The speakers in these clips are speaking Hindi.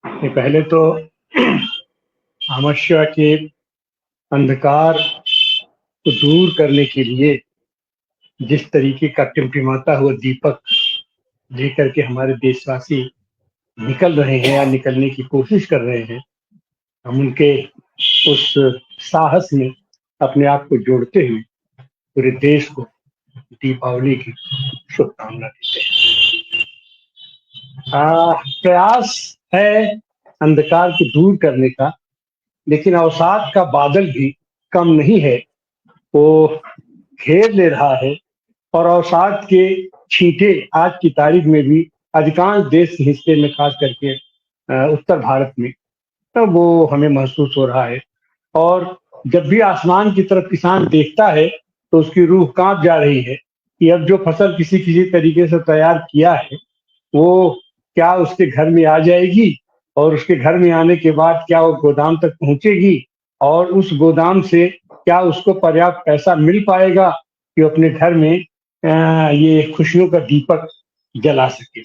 कि पहले तो मनुष्य के अंधकार को दूर करने के लिए जिस तरीके का टिमटिमाता हुआ दीपक लेकर के हमारे देशवासी निकल रहे हैं या निकलने की कोशिश कर रहे हैं, हम उनके उस साहस में अपने आप को जोड़ते हुए पूरे देश को दीपावली की शुभकामना देते हैं। प्रयास है अंधकार को दूर करने का, लेकिन अवसाद का बादल भी कम नहीं है। वो घेर ले रहा है और अवसाद के छींटे आज की तारीख में भी अधिकांश देश के हिस्से में, खास करके उत्तर भारत में, तब वो हमें महसूस हो रहा है। और जब भी आसमान की तरफ किसान देखता है तो उसकी रूह कांप जा रही है कि अब जो फसल किसी किसी तरीके से तैयार किया है वो क्या उसके घर में आ जाएगी, और उसके घर में आने के बाद क्या वो गोदाम तक पहुंचेगी, और उस गोदाम से क्या उसको पर्याप्त पैसा मिल पाएगा कि वो अपने घर में ये खुशियों का दीपक जला सके।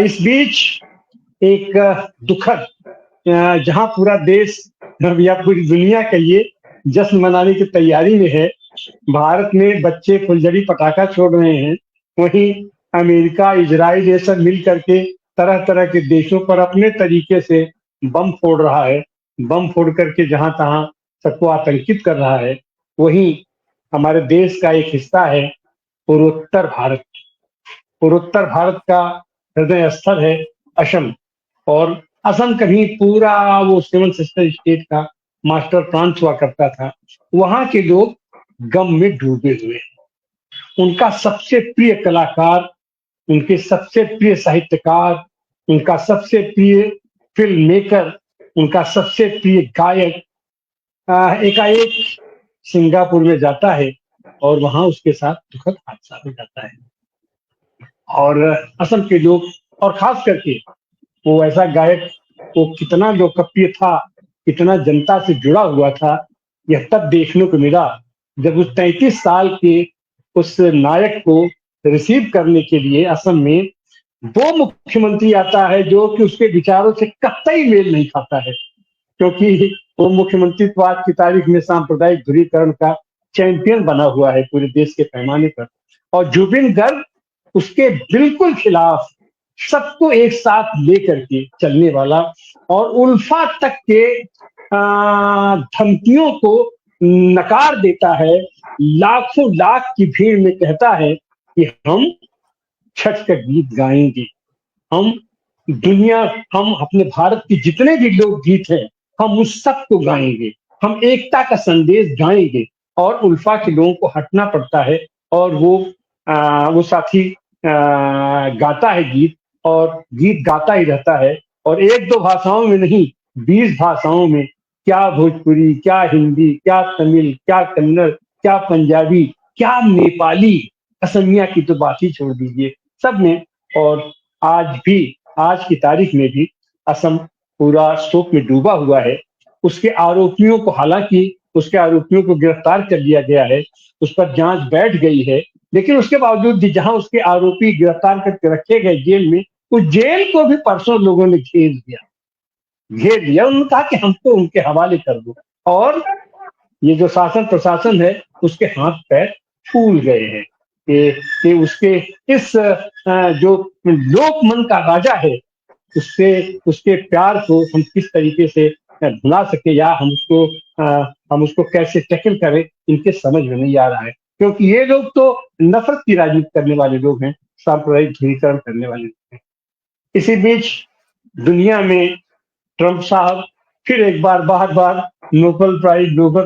इस बीच एक दुखद, जहां पूरा देश या पूरी दुनिया कहिए जश्न मनाने की तैयारी में है, भारत में बच्चे फुलझड़ी पटाखा छोड़ रहे हैं, वहीं अमेरिका, इजराइल ये सब मिल करके तरह तरह के देशों पर अपने तरीके से बम फोड़ रहा है। बम फोड़ करके जहां तहां सबको आतंकित कर रहा है। वहीं हमारे देश का एक हिस्सा है पूर्वोत्तर भारत। पूर्वोत्तर भारत का हृदय स्थल है असम, और असम कभी पूरा वो सेवन सिस्टर स्टेट का मास्टर प्लान हुआ करता था। वहां के लोग गम में डूबे हुए हैं। उनका सबसे प्रिय कलाकार, उनके सबसे प्रिय साहित्यकार, उनका सबसे प्रिय फिल्म मेकर, उनका सबसे प्रिय गायक एकाएक सिंगापुर में जाता है और वहां उसके साथ दुखद हादसा हो जाता है। और असम के लोग, और खास करके वो ऐसा गायक, वो कितना लोकप्रिय था, कितना जनता से जुड़ा हुआ था, यह तब देखने को मिला जब उस 33 साल के उस नायक को रिसीव करने के लिए असम में वो मुख्यमंत्री आता है जो कि उसके विचारों से कतई मेल नहीं खाता है, क्योंकि वो मुख्यमंत्री तो आज की तारीख में सांप्रदायिक ध्रुवीकरण का चैंपियन बना हुआ है पूरे देश के पैमाने पर। और जुबिन गर्ग उसके बिल्कुल खिलाफ, सबको एक साथ लेकर के चलने वाला, और उल्फा तक के धमकियों को नकार देता है। लाखों लाख की भीड़ में कहता है कि हम छठ का गीत गाएंगे, हम दुनिया, हम अपने भारत के जितने भी लोकगीत हैं हम उस सब को गाएंगे, हम एकता का संदेश गाएंगे। और उल्फा के लोगों को हटना पड़ता है, और वो साथी गाता है गीत, और गीत गाता ही रहता है, और एक दो भाषाओं में नहीं, 20 भाषाओं में, क्या भोजपुरी, क्या हिंदी, क्या तमिल, क्या कन्नड़, क्या पंजाबी, क्या नेपाली, असमिया की तो बात ही छोड़ दीजिए, सब में। और आज भी, आज की तारीख में भी असम पूरा शोक में डूबा हुआ है। उसके आरोपियों को, हालांकि उसके आरोपियों को गिरफ्तार कर लिया गया है, उस पर जांच बैठ गई है, लेकिन उसके बावजूद भी जहां उसके आरोपी गिरफ्तार करके रखे गए जेल में, उस जेल को भी परसों लोगों ने घेर लिया। उन्होंने कहा कि हमको उनके हवाले कर दो, और ये जो शासन प्रशासन है उसके हाथ पैर फूल गए हैं कि उसके इस जो लोक मन का राजा है, उससे, उसके प्यार को हम किस तरीके से भुला सके, या हम उसको कैसे टैकल करें, इनके समझ में नहीं आ रहा है। क्योंकि ये लोग तो नफरत की राजनीति करने वाले लोग हैं, सांप्रदायिक ध्रुवीकरण करने वाले लोग हैं। इसी बीच दुनिया में ट्रंप साहब फिर एक बार, बार बार नोबेल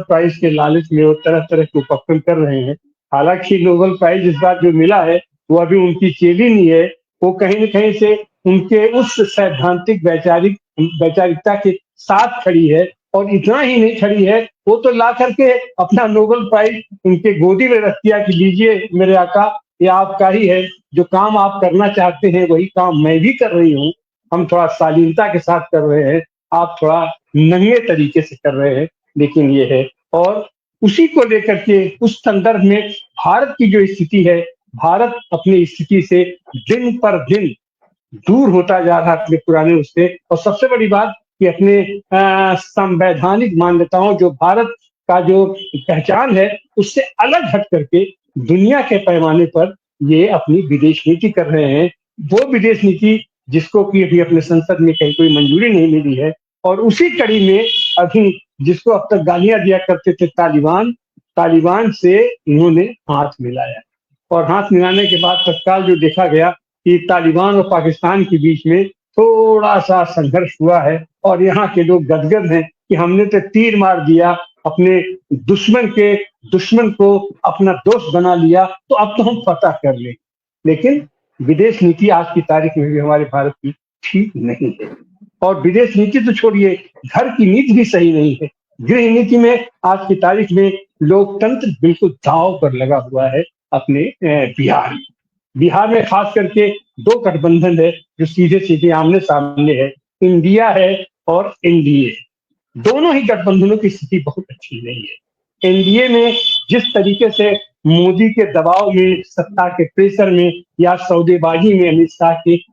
प्राइज के लालच में वो तरह तरह के उपक्रम कर रहे हैं। हालांकि नोबेल प्राइज इस बार जो मिला है वो अभी उनकी चेली नहीं है, वो कहीं न कहीं से उनके उस सैद्धांतिक वैचारिकता के साथ खड़ी है। और इतना ही नहीं खड़ी है, वो तो ला करके अपना नोबेल प्राइज उनके गोदी में रख दिया कि लीजिए मेरे आका, ये आपका ही है, जो काम आप करना चाहते हैं वही काम मैं भी कर रही हूँ। हम थोड़ा शालीनता के साथ कर रहे हैं, आप थोड़ा नंगे तरीके से कर रहे हैं, लेकिन ये है। और उसी को लेकर के, उस संदर्भ में भारत की जो स्थिति है, भारत अपनी स्थिति से दिन पर दिन दूर होता जा रहा है अपने पुराने उससे। और सबसे बड़ी बात कि अपने संवैधानिक मान्यताओं, जो भारत का जो पहचान है, उससे अलग हट करके दुनिया के पैमाने पर ये अपनी विदेश नीति कर रहे हैं। वो विदेश नीति जिसको कि अभी अपने संसद में कहीं कोई मंजूरी नहीं मिली है, और उसी कड़ी में अभी जिसको अब तक गालियां दिया करते थे तालिबान, तालिबान से इन्होंने हाथ मिलाया। और हाथ मिलाने के बाद तत्काल जो देखा गया कि तालिबान और पाकिस्तान के बीच में थोड़ा सा संघर्ष हुआ है, और यहाँ के लोग गदगद हैं कि हमने तो तीर मार दिया, अपने दुश्मन को अपना दोस्त बना लिया, तो अब तो हम फतह कर ले। लेकिन विदेश नीति आज की तारीख में भी हमारे भारत की ठीक नहीं है। और विदेश नीति तो छोड़िए, घर की नीति भी सही नहीं है। गृह नीति में आज की तारीख में लोकतंत्र बिल्कुल दांव पर लगा हुआ है अपने बिहार में। बिहार में खास करके दो गठबंधन है जो सीधे सीधे आमने सामने है, इंडिया है और एनडीए। दोनों ही गठबंधनों की स्थिति बहुत अच्छी नहीं है। एनडीए में जिस तरीके से मोदी के दबाव में, सत्ता के प्रेशर में, या सौदेबाजी में, अमित शाह की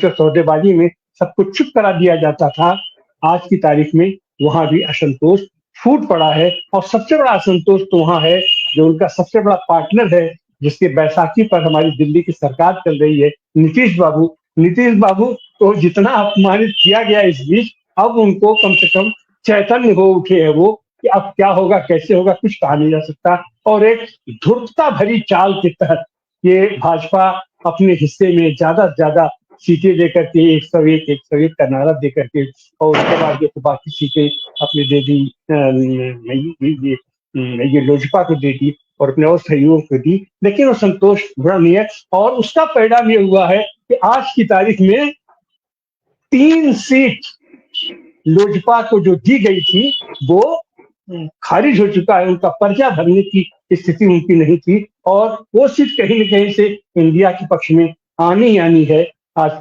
सौदेबाजी में सबको चुप करा दिया जाता था, आज की तारीख में वहां भी असंतोष फूट पड़ा है। और सबसे बड़ा असंतोष तो वहां है जो उनका सबसे बड़ा पार्टनर है, जिसके बैसाखी पर हमारी दिल्ली की सरकार चल रही है, नीतीश बाबू। नीतीश बाबू को जितना अपमानित किया गया इस बीच, अब उनको कम से कम चैतन्य हो उठे हैं वो कि अब क्या होगा, कैसे होगा, कुछ कहा नहीं जा सकता। और एक धूर्तता भरी चाल के तहत ये भाजपा अपने हिस्से में ज्यादा से ज्यादा सीटें देकर के 101 का नारा देकर के, और उसके बाद जो बाकी सीटें अपने दे दी, ये लोजपा को दे दी और अपने और सहयोगियों को दी। लेकिन वो संतोष बड़ा नहीं है, और उसका परिणाम ये हुआ है कि आज की तारीख में 3 सीट लोजपा को जो दी गई थी वो खारिज हो चुका है। उनका पर्चा भरने की स्थिति उनकी नहीं थी, और वो सीट कहीं न कहीं से इंडिया के पक्ष में आनी ही आनी है। आज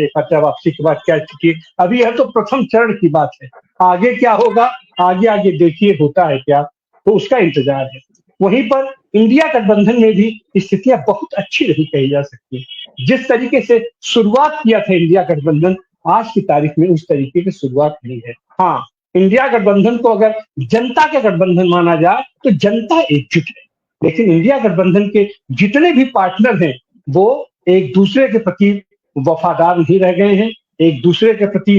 पर्चा वापसी के बाद क्या स्थिति, अभी यह तो प्रथम चरण की बात है। आगे क्या होगा, आगे आगे देखिए होता है क्या, तो उसका इंतजार है। वहीं पर इंडिया गठबंधन में भी स्थितियां बहुत अच्छी नहीं कही जा सकती। जिस तरीके से शुरुआत किया था इंडिया गठबंधन, आज की तारीख में उस तरीके की शुरुआत नहीं है। हाँ, इंडिया गठबंधन को अगर जनता के गठबंधन माना जाए तो जनता एकजुट है, लेकिन इंडिया गठबंधन के जितने भी पार्टनर हैं वो एक दूसरे के प्रति वफादार नहीं रह गए हैं। एक दूसरे के प्रति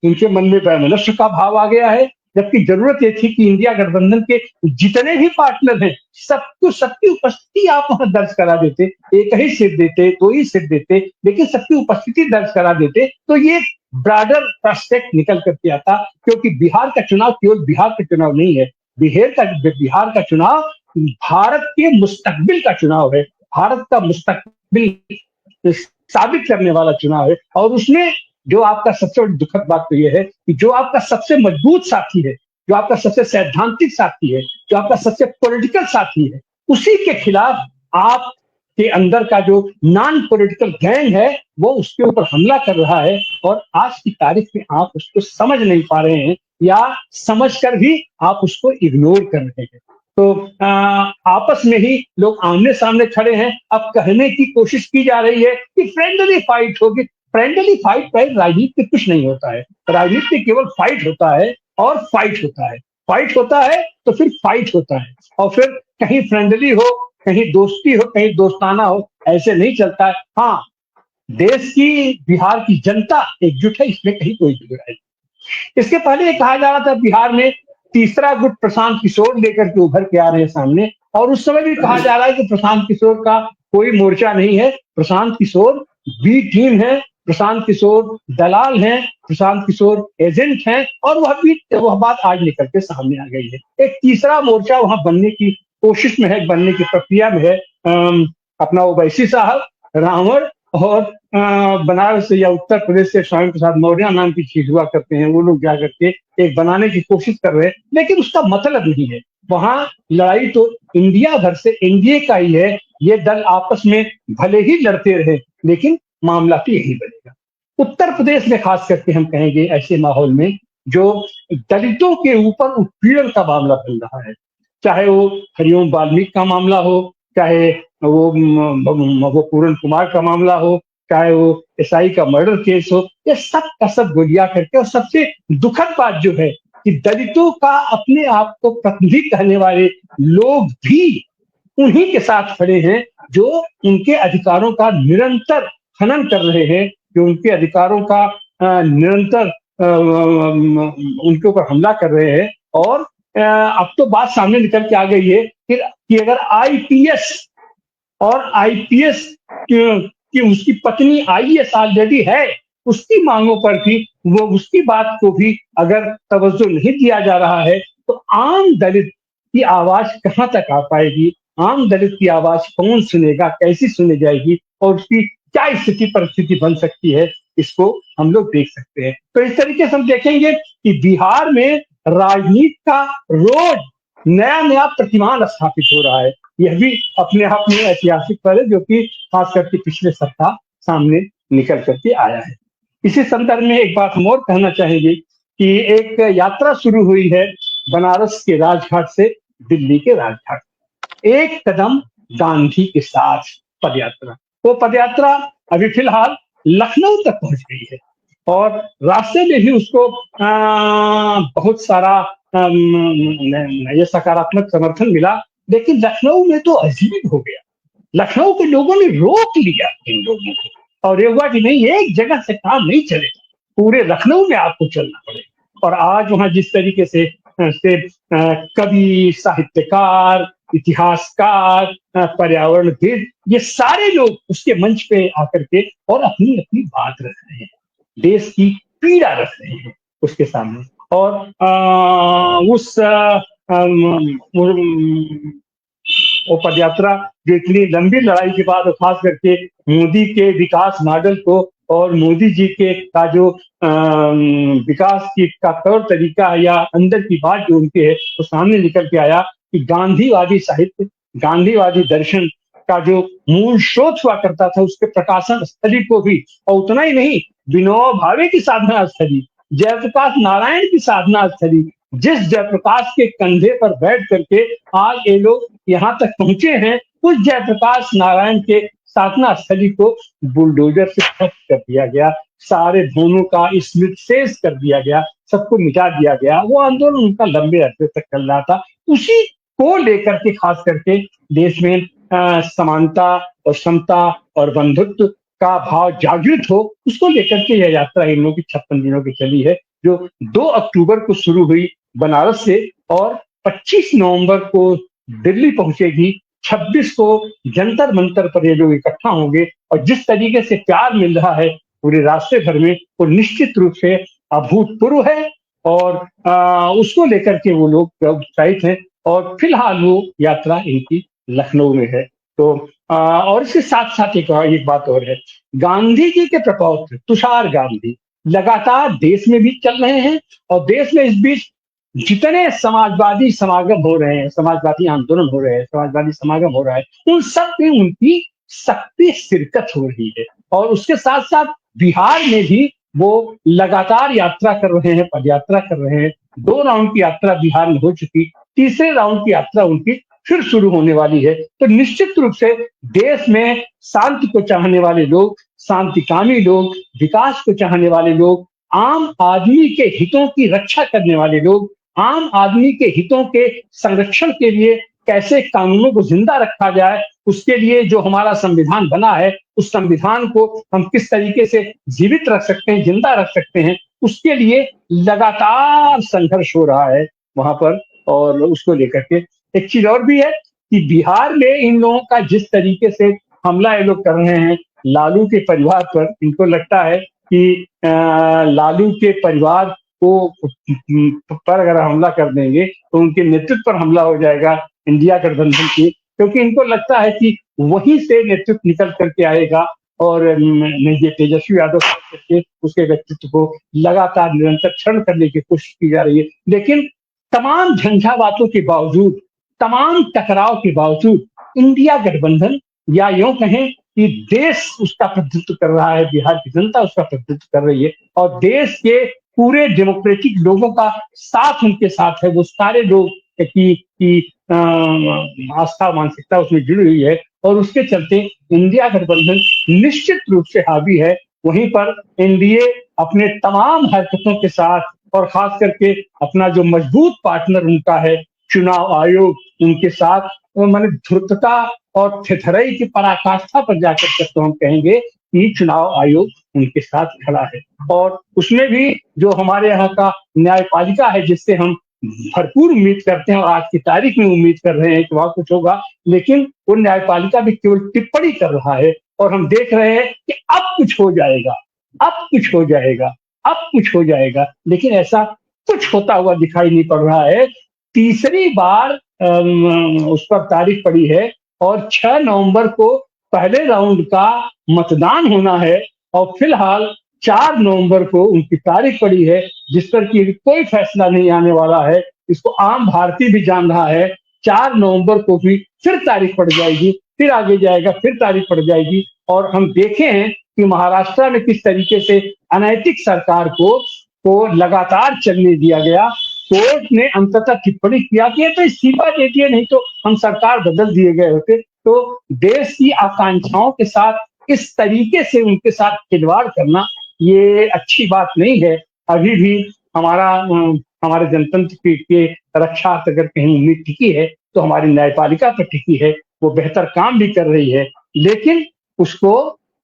उनके मन में वैमनस्य का भाव आ गया है। जबकि जरूरत ये थी कि इंडिया गठबंधन के जितने भी पार्टनर हैं सबको, सबकी उपस्थिति आप वहां दर्ज करा देते, एक ही सीट देते, 2 ही सीट देते, लेकिन सबकी उपस्थिति दर्ज करा देते, तो ये ब्रॉडर प्रोस्पेक्ट निकल करके आता। क्योंकि बिहार का चुनाव केवल बिहार का चुनाव नहीं है, बिहार का चुनाव भारत के मुस्तकबिल का चुनाव है, भारत का मुस्तकबिल साबित करने वाला चुनाव है। और उसमें जो आपका सबसे बड़ी दुखद बात तो यह है कि जो आपका सबसे मजबूत साथी है, जो आपका सबसे सैद्धांतिक साथी है, जो आपका सबसे पॉलिटिकल साथी है, उसी के खिलाफ आप के अंदर का जो नॉन पॉलिटिकल गैंग है वो उसके ऊपर हमला कर रहा है। और आज की तारीख में आप उसको समझ नहीं पा रहे हैं, या समझकर भी आप उसको इग्नोर कर रहे हैं। तो आपस में ही लोग आमने सामने खड़े हैं। अब कहने की कोशिश की जा रही है कि फ्रेंडली फाइट होगी। फ्रेंडली फाइट पर राजनीति में कुछ नहीं होता है। राजनीति में केवल फाइट होता है और फाइट होता है। फाइट होता है तो फिर फाइट होता है, और फिर कहीं फ्रेंडली हो, कहीं दोस्ती हो, कहीं दोस्ताना हो, ऐसे नहीं चलता है। हाँ, देश की, बिहार की जनता एकजुट है, इसमें कहीं कोई बुराई नहीं। इसके पहले ये कहा जा रहा था बिहार में तीसरा गुट प्रशांत किशोर लेकर के उभर के आ रहे हैं सामने, और उस समय भी कहा जा रहा है कि प्रशांत किशोर का कोई मोर्चा नहीं है, प्रशांत किशोर बी टीम है, प्रशांत किशोर दलाल हैं, प्रशांत किशोर एजेंट हैं। और वह बात आज निकल के सामने आ गई है। एक तीसरा मोर्चा वहां बनने की कोशिश में है, बनने की प्रक्रिया में है। अपना ओवैसी साहब, रावण और बनारस से या उत्तर प्रदेश से स्वामी प्रसाद मौर्य नाम की चीज हुआ करते हैं, वो लोग जा करके एक बनाने की कोशिश कर रहे हैं, लेकिन उसका मतलब नहीं है। वहां लड़ाई तो इंडिया भर से एनडीए का ही है। ये दल आपस में भले ही लड़ते रहे, लेकिन मामला तो यही बनेगा। उत्तर प्रदेश में खास करके हम कहेंगे ऐसे माहौल में जो दलितों के ऊपर उत्पीड़न का मामला बन रहा है, चाहे वो हरिओम वाल्मीकि का मामला हो, चाहे वो पूरन कुमार का मामला हो, चाहे वो एसआई का मर्डर केस हो, ये सब का सब गोलियां करके, और सबसे दुखद बात जो है कि दलितों का अपने आप को प्रतिनिधि कहने वाले लोग भी उन्हीं के साथ खड़े हैं जो उनके अधिकारों का निरंतर हनन कर रहे हैं, जो उनके अधिकारों का निरंतर उनके ऊपर हमला कर रहे हैं। और अब तो बात सामने निकल के आ गई है कि अगर आईपीएस और आईपीएस की उसकी पत्नी आईएएस ऑलरेडी है, उसकी मांगों पर भी, वो उसकी बात को भी अगर तवज्जो नहीं दिया जा रहा है, तो आम दलित की आवाज कहाँ तक आ पाएगी? आम दलित की आवाज कौन सुनेगा, कैसी सुनी जाएगी, और उसकी क्या स्थिति परिस्थिति बन सकती है, इसको हम लोग देख सकते हैं। तो इस तरीके से हम देखेंगे कि बिहार में राजनीति का रोज नया नया प्रतिमान स्थापित हो रहा है। यह भी अपने आप में ऐतिहासिक पल है, जो कि खास करके पिछले सप्ताह सामने निकल करके आया है। इसी संदर्भ में एक बात हम और कहना चाहेंगे कि एक यात्रा शुरू हुई है बनारस के राजघाट से दिल्ली के राजघाट, एक कदम गांधी के साथ पदयात्रा। वो पदयात्रा अभी फिलहाल लखनऊ तक पहुंच गई है, और रास्ते में भी उसको बहुत सारा ये सकारात्मक समर्थन मिला। लेकिन लखनऊ में तो अजीब हो गया, लखनऊ के लोगों ने रोक लिया इन लोगों को, और ये हुआ कि नहीं, एक जगह से काम नहीं चलेगा, पूरे लखनऊ में आपको चलना पड़ेगा। और आज वहां जिस तरीके से कवि, साहित्यकार, इतिहासकार, पर्यावरणविद, ये सारे लोग उसके मंच पे आकर के और अपनी अपनी बात रख रहे हैं, देश की पीड़ा रख रहे हैं उसके सामने। और वो पदयात्रा जो इतनी लंबी लड़ाई के बाद, खास करके मोदी के विकास मॉडल को और मोदी जी के का जो विकास की का तौर तरीका है या अंदर की बात जो उनके है, तो सामने निकल के आया कि गांधीवादी साहित्य, गांधीवादी दर्शन का जो मूल स्रोत हुआ करता था, उसके प्रकाशन स्थली को भी, और उतना ही नहीं, विनोबा भावे की साधना स्थली, जयप्रकाश नारायण की साधना स्थली, जिस जयप्रकाश के कंधे पर बैठ करके आज ये लोग यहाँ तक पहुंचे हैं, उस जयप्रकाश नारायण के साधना स्थली को बुलडोजर से ध्वस्त कर दिया गया, सारे भवनों का स्मृत शेष कर दिया गया, सबको मिटा दिया गया। वो आंदोलन उनका लंबे अरसे तक चल रहा था, उसी को लेकर के खास करके देश में समानता और समता और बंधुत्व का भाव जागृत हो, उसको लेकर के यह यात्रा इन लोगों की 56 दिनों की चली है, जो 2 अक्टूबर को शुरू हुई बनारस से, और 25 नवंबर को दिल्ली पहुंचेगी। 26 को जंतर मंतर पर ये लोग इकट्ठा होंगे, और जिस तरीके से प्यार मिल रहा है पूरे रास्ते भर में, वो निश्चित रूप से अभूतपूर्व है, और उसको लेकर के वो लोग उत्साहित हैं। और फिलहाल वो यात्रा इनकी लखनऊ में है। तो और इसके साथ साथ एक बात और है, गांधी जी के प्रपौत्र तुषार गांधी लगातार देश में भी चल रहे हैं, और देश में इस बीच जितने समाजवादी समागम हो रहे हैं, समाजवादी आंदोलन हो रहे हैं, समाजवादी समागम हो रहा है, उन सब में उनकी सक्रिय शिरकत हो रही है। और उसके साथ साथ बिहार में भी वो लगातार यात्रा कर रहे हैं, पदयात्रा कर रहे हैं। 2 राउंड की यात्रा बिहार में हो चुकी, तीसरे राउंड की यात्रा उनकी फिर शुरू होने वाली है। तो निश्चित रूप से देश में शांति को चाहने वाले लोग, शांतिकामी लोग, विकास को चाहने वाले लोग, आम आदमी के हितों की रक्षा करने वाले लोग, आम आदमी के हितों के संरक्षण के लिए कैसे कानूनों को जिंदा रखा जाए, उसके लिए जो हमारा संविधान बना है, उस संविधान को हम किस तरीके से जीवित रख सकते हैं, जिंदा रख सकते हैं, उसके लिए लगातार संघर्ष हो रहा है वहां पर। और उसको लेकर के एक चीज और भी है कि बिहार में इन लोगों का जिस तरीके से हमला ये लोग कर रहे हैं लालू के परिवार पर, इनको लगता है कि लालू के परिवार को पर अगर हमला कर देंगे तो उनके नेतृत्व पर हमला हो जाएगा इंडिया गठबंधन की, क्योंकि इनको लगता है कि वहीं से नेतृत्व निकल करके आएगा, और ये तेजस्वी यादव करके उसके व्यक्तित्व को लगातार निरंतर क्षरण करने की कोशिश की जा रही है। लेकिन तमाम झंझावातों के बावजूद, तमाम टकराव के बावजूद, इंडिया गठबंधन, या यूं कहें कि देश उसका प्रतिनिधित्व कर रहा है, बिहार की जनता उसका प्रतिनिधित्व कर रही है, और देश के पूरे डेमोक्रेटिक लोगों का साथ उनके साथ है। वो सारे लोग की आस्था मानसिकता उसमें जुड़ी हुई है और उसके चलते इंडिया गठबंधन निश्चित रूप से हावी है। वहीं पर एनडीए अपने तमाम हरकतों के साथ और खास करके अपना जो मजबूत पार्टनर उनका है चुनाव आयोग, उनके साथ मैंने धूर्तता और थिथराई की पराकाष्ठा पर जाकर के तो हम कहेंगे कि चुनाव आयोग उनके साथ खड़ा है। और उसमें भी जो हमारे यहाँ का न्यायपालिका है जिससे हम भरपूर उम्मीद करते हैं और आज की तारीख में उम्मीद कर रहे हैं कि वहां कुछ होगा, लेकिन वो न्यायपालिका भी केवल टिप्पणी कर रहा है और हम देख रहे हैं कि अब कुछ हो जाएगा, अब कुछ हो जाएगा, अब कुछ हो जाएगा, लेकिन ऐसा कुछ होता हुआ दिखाई नहीं पड़ रहा है। तीसरी बार उस पर तारीख पड़ी है और 6 नवंबर को पहले राउंड का मतदान होना है और फिलहाल 4 नवंबर को उनकी तारीख पड़ी है जिस पर कि कोई फैसला नहीं आने वाला है। इसको आम भारतीय भी जान रहा है। 4 नवंबर को भी फिर तारीख पड़ जाएगी, फिर आगे जाएगा, फिर तारीख पड़ जाएगी और हम देखे हैं कि महाराष्ट्र में किस तरीके से अनैतिक सरकार को लगातार चलने दिया गया। कोर्ट ने अंततः टिप्पणी किया कि ये तो इस्तीफा दे दिए, नहीं तो हम सरकार बदल दिए गए होते। तो देश की आकांक्षाओं के साथ इस तरीके से उनके साथ खिलवाड़ करना ये अच्छी बात नहीं है। अभी भी हमारे जनतंत्र की रक्षा अगर कहीं उम्मीद टिकी है तो हमारी न्यायपालिका पर टिकी है। वो बेहतर काम भी कर रही है, लेकिन उसको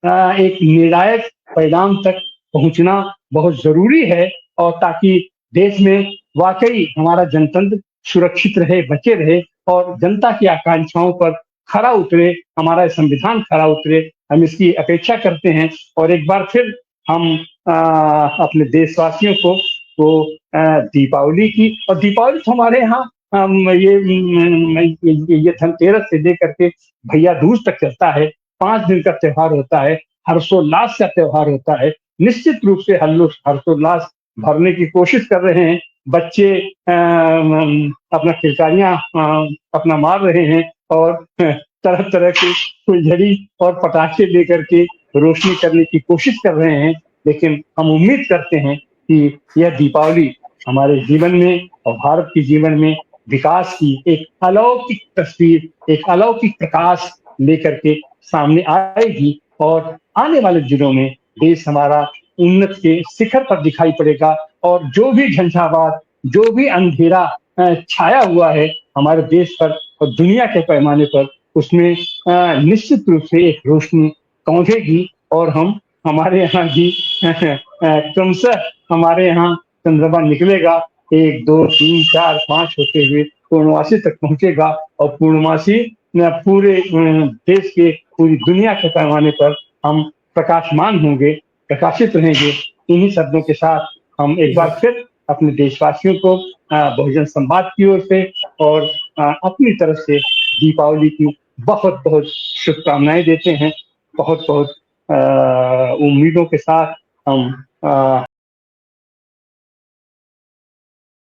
एक निर्णायक परिणाम तक पहुंचना बहुत जरूरी है और ताकि देश में वाकई हमारा जनतंत्र सुरक्षित रहे, बचे रहे और जनता की आकांक्षाओं पर खरा उतरे, हमारा संविधान खरा उतरे। हम इसकी अपेक्षा करते हैं और एक बार फिर हम अपने देशवासियों को दीपावली की, और दीपावली तो हमारे यहाँ ये धनतेरस से लेकर के भैया दूज तक चलता है। 5 दिन का त्योहार होता है, हर्षोल्लास का त्योहार होता है। निश्चित रूप से हर्षोल्लास भरने की कोशिश कर रहे हैं बच्चे, अपना खिलकारियां अपना मार रहे हैं और तरह तरह की फुलझड़ी और पटाखे लेकर के रोशनी करने की कोशिश कर रहे हैं। लेकिन हम उम्मीद करते हैं कि यह दीपावली हमारे जीवन में और भारत के जीवन में विकास की एक अलौकिक तस्वीर, एक अलौकिक प्रकाश लेकर के सामने आएगी और आने वाले दिनों में देश हमारा उन्नत के शिखर पर दिखाई पड़ेगा और जो भी झंझावात, जो भी अंधेरा छाया हुआ है हमारे देश पर और दुनिया के पैमाने पर, उसमें निश्चित रूप से एक रोशनी कौंधेगी और हम हमारे यहाँ भी क्रमशः हमारे यहाँ चंद्रमा निकलेगा, 1 2 3 4 5 होते हुए पूर्णमासी तक पहुंचेगा और पूर्णमासी पूरे देश के, पूरी दुनिया के पैमाने पर हम प्रकाशमान होंगे, प्रकाशित रहेंगे। इन्हीं शब्दों के साथ हम एक बार फिर अपने देशवासियों को बहुजन संवाद की ओर से और अपनी तरफ से दीपावली की बहुत बहुत शुभकामनाएं देते हैं। बहुत बहुत उम्मीदों के साथ हम